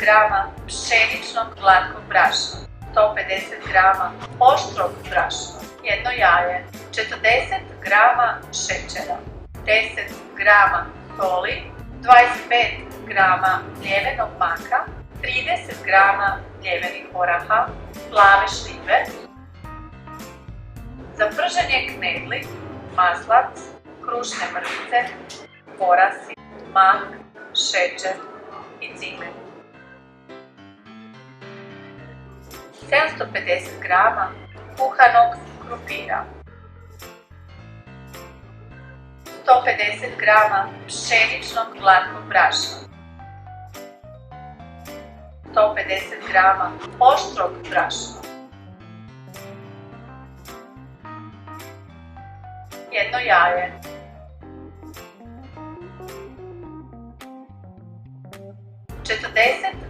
grama pšeničnog glatkog brašna, 150 grama oštrog brašna, jedno jaje, 40 grama šećera, 10 grama soli, 25 grama mljevenog maka, 30 grama mljevenih oraha, plave šljive. Za prženje knedli, maslac, krušne mrvice, orasi, mak, šećer i cimet. 750 grama kuhanog krumpira, 150 grama pšeničnog glatkog brašna, 150 grama oštrog brašna, jedno jaje, 40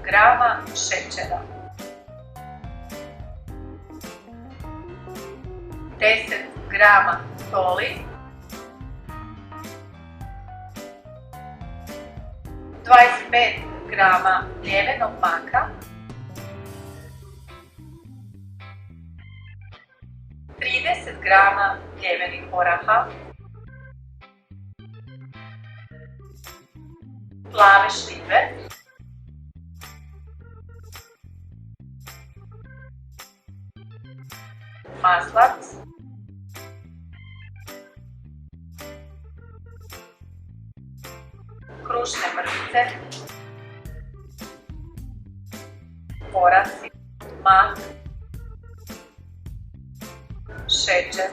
grama šećera, 10 grama soli, 25 grama mljevenog maka, 30 grama mljevenih oraha, plave šljive, maslac, krušne mrvice, orasi, mak, šećer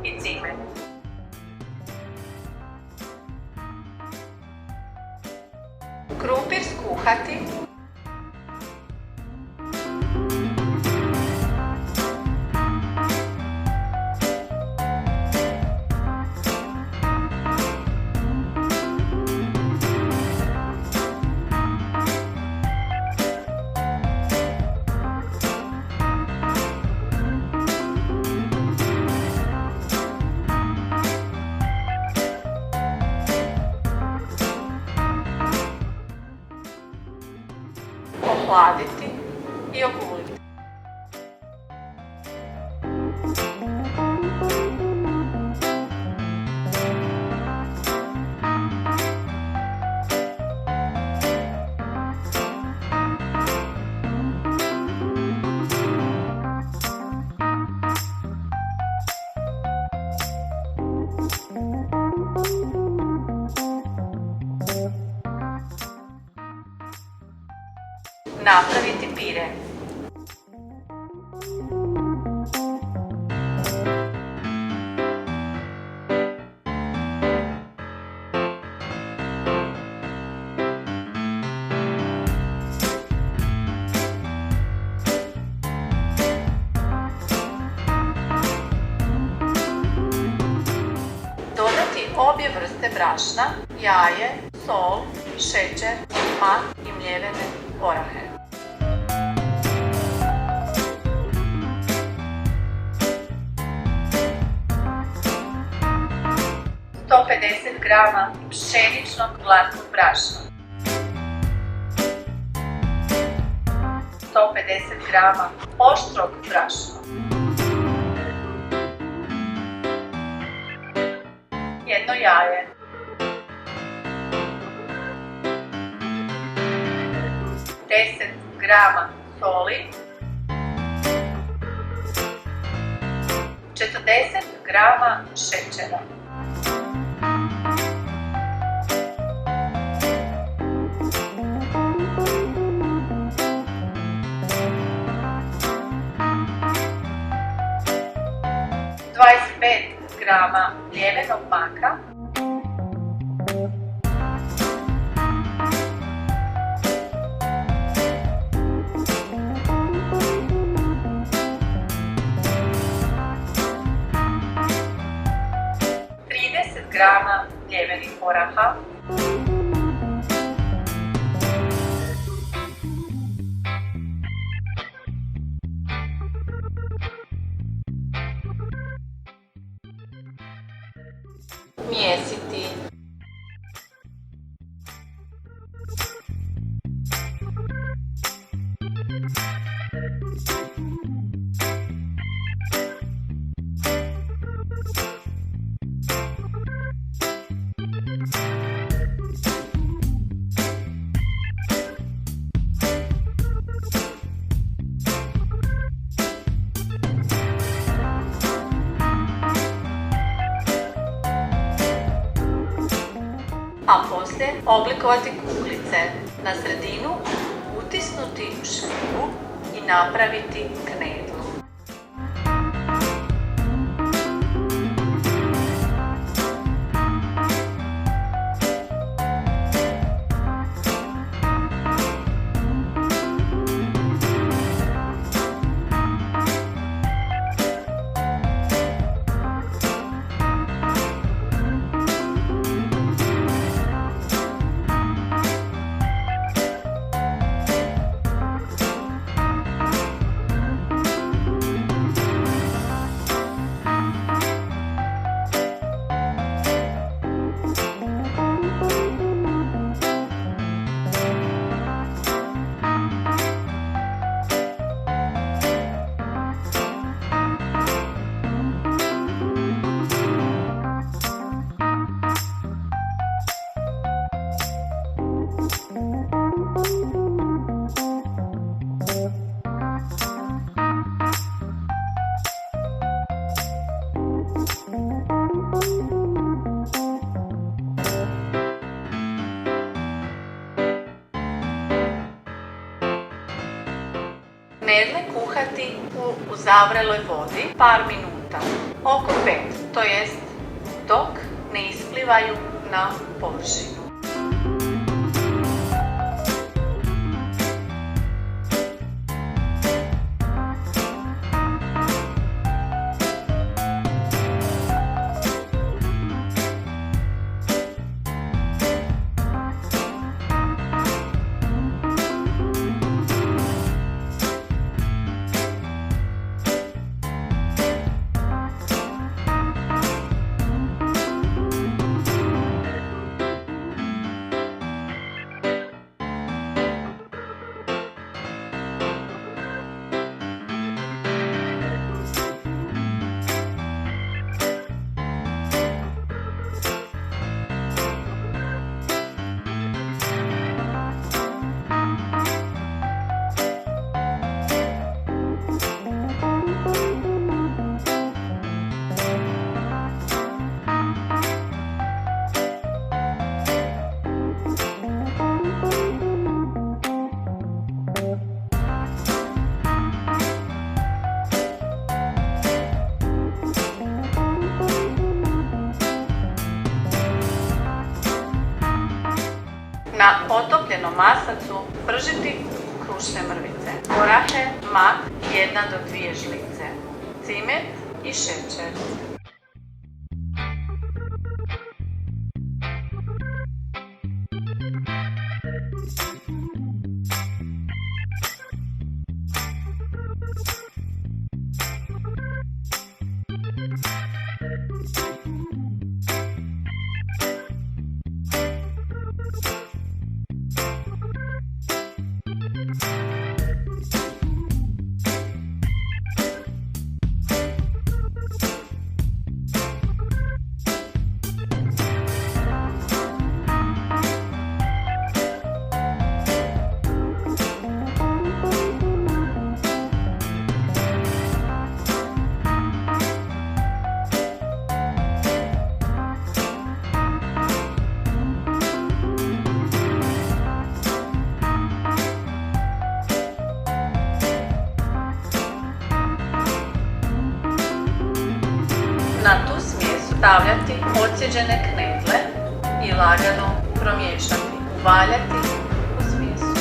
i cimet. Krumpir skuhati. Ohladiti i oguliti. Napraviti pire. Dodati obje vrste brašna, jaje, sol, šećer, mak i mljevene orahe. Sto 150 grama pšeničnog glatkog brašna, 150 grama oštrog brašna, jedno jaje, 10 grama soli, 40 grama šećera, 25 grama mljevenog maka, 30 grama mljevenih oraha, Mijesiti. A poslije oblikovati kuglice. Na sredinu utisnuti šljivu i napraviti knedlu. Knedle kuhati u zavreloj vodi par minuta, oko 5, to jest dok ne isplivaju na površinu. Na otopljenom maslacu pržiti krušne mrvice, orahe, mak 1 do 2 žlice, cimet i šećer. Na tu smjesu stavljati odsjeđene knedle i lagano promiješati, uvaljati u smjesu.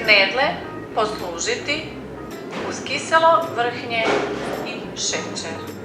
knedle poslužiti uz kiselo vrhnje i šećer.